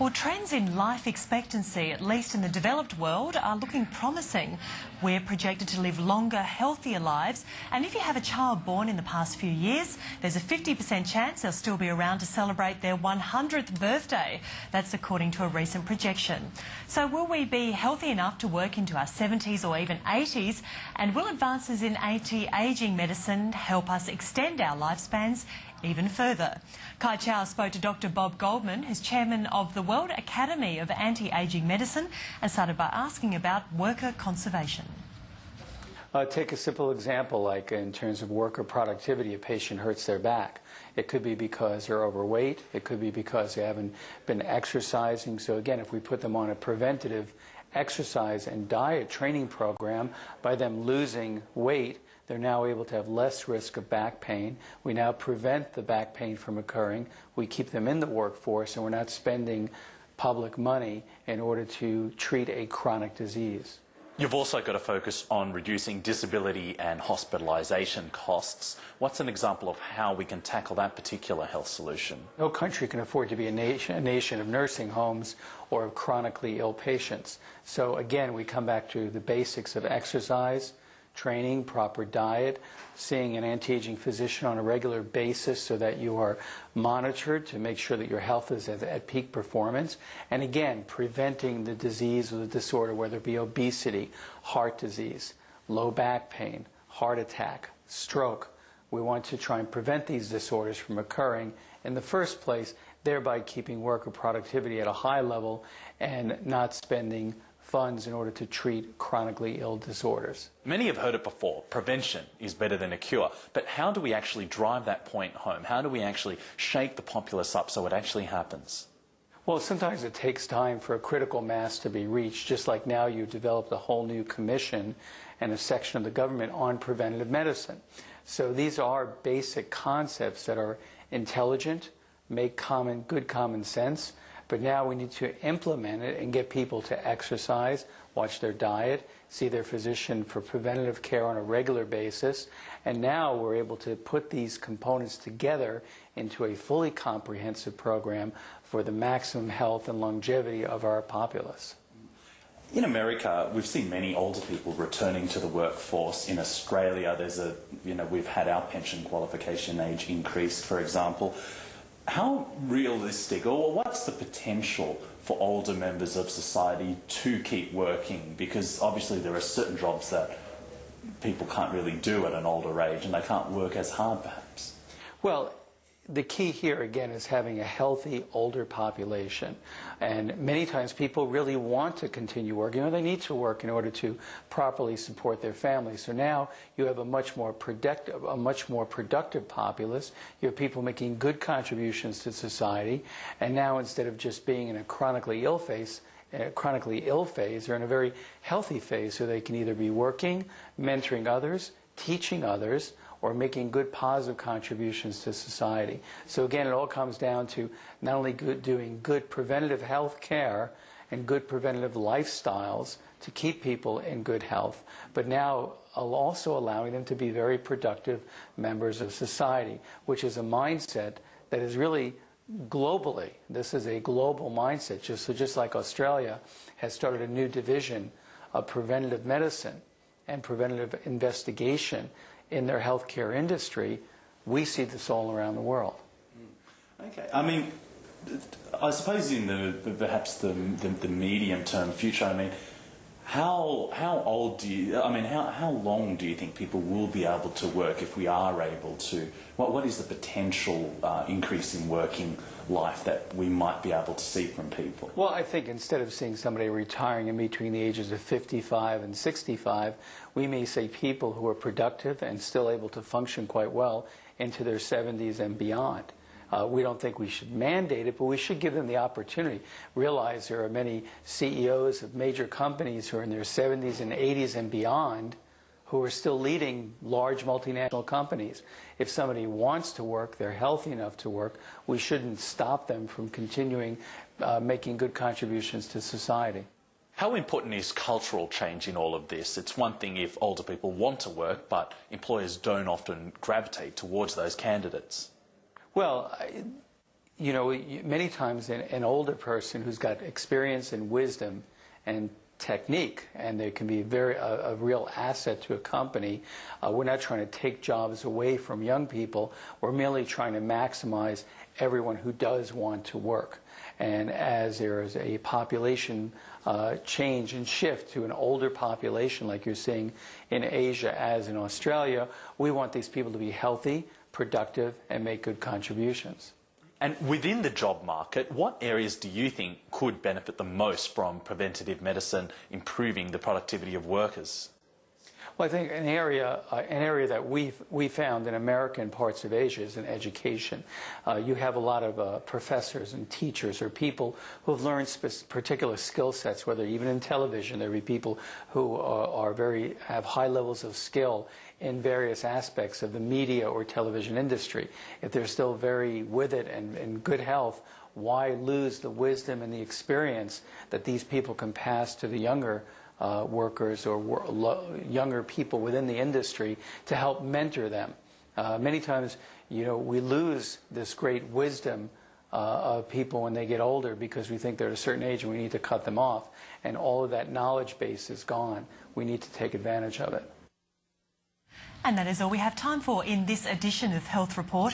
Well, trends in life expectancy, at least in the developed world, are looking promising. We're projected to live longer, healthier lives, and if you have a child born in the past few years, there's a 50% chance they'll still be around to celebrate their 100th birthday. That's according to a recent projection. So will we be healthy enough to work into our 70s or even 80s? And will advances in anti-ageing medicine help us extend our lifespans even further? Kai Chow spoke to Dr. Bob Goldman, who's chairman of the World Academy of Anti-Ageing Medicine, and started by asking about worker conservation. Take a simple example, like in terms of worker productivity, a patient hurts their back. It could be because they're overweight. It could be because they haven't been exercising. So again, if we put them on a preventative exercise and diet training program, by them losing weight, they're now able to have less risk of back pain. We now prevent the back pain from occurring. We keep them in the workforce, and we're not spending public money in order to treat a chronic disease. You've also got to focus on reducing disability and hospitalisation costs. What's an example of how we can tackle that particular health solution? No country can afford to be a nation of nursing homes or of chronically ill patients. So again, we come back to the basics of exercise, training, proper diet, seeing an anti-aging physician on a regular basis so that you are monitored to make sure that your health is at peak performance. And again, preventing the disease or the disorder, whether it be obesity, heart disease, low back pain, heart attack, stroke. We want to try and prevent these disorders from occurring in the first place, thereby keeping worker productivity at a high level and not spending funds in order to treat chronically ill disorders. Many have heard it before, prevention is better than a cure, but how do we actually drive that point home? How do we actually shake the populace up so it actually happens? Well, sometimes it takes time for a critical mass to be reached, just like now you've developed a whole new commission and a section of the government on preventative medicine. So these are basic concepts that are intelligent, make good common sense, but now we need to implement it and get people to exercise, watch their diet, see their physician for preventative care on a regular basis. And now we're able to put these components together into a fully comprehensive program for the maximum health and longevity of our populace. In America, we've seen many older people returning to the workforce. In Australia, we've had our pension qualification age increased, for example. How realistic, or what's the potential for older members of society to keep working? Because obviously there are certain jobs that people can't really do at an older age, and they can't work as hard, perhaps. Well, the key here, again, is having a healthy older population. And many times people really want to continue working, or they need to work in order to properly support their families. So now you have a much more productive populace. You have people making good contributions to society. And now, instead of just being in a chronically ill phase, they're in a very healthy phase, so they can either be working, mentoring others, teaching others, or making good positive contributions to society. So again, it all comes down to not only doing good preventative health care and good preventative lifestyles to keep people in good health, but now also allowing them to be very productive members of society, which is a mindset that is really globally. This is a global mindset. Just like Australia has started a new division of preventative medicine and preventative investigation in their healthcare industry, we see this all around the world. Okay, I mean, I suppose in perhaps the medium-term future, I mean, how long do you think people will be able to work if we are able to? What is the potential increase in working life that we might be able to see from people? Well, I think instead of seeing somebody retiring in between the ages of 55 and 65, we may say people who are productive and still able to function quite well into their 70s and beyond. We don't think we should mandate it, but we should give them the opportunity. Realize there are many CEOs of major companies who are in their 70s and 80s and beyond who are still leading large multinational companies. If somebody wants to work, they're healthy enough to work, we shouldn't stop them from continuing making good contributions to society. How important is cultural change in all of this? It's one thing if older people want to work, but employers don't often gravitate towards those candidates. Well, you know, many times an older person who's got experience and wisdom and technique, and they can be a real asset to a company. We're not trying to take jobs away from young people. We're merely trying to maximize everyone who does want to work. And as there is a population change and shift to an older population like you're seeing in Asia as in Australia, we want these people to be healthy, productive, and make good contributions. And within the job market, what areas do you think could benefit the most from preventative medicine improving the productivity of workers? Well, I think an area that we found in America and parts of Asia is in education. You have a lot of professors and teachers or people who have learned particular skill sets, whether even in television. There will be people who have high levels of skill in various aspects of the media or television industry. If they're still very with it and in good health, why lose the wisdom and the experience that these people can pass to the younger workers or younger people within the industry to help mentor them? Many times, you know, we lose this great wisdom of people when they get older because we think they're at a certain age and we need to cut them off, and all of that knowledge base is gone. We need to take advantage of it. And that is all we have time for in this edition of Health Report.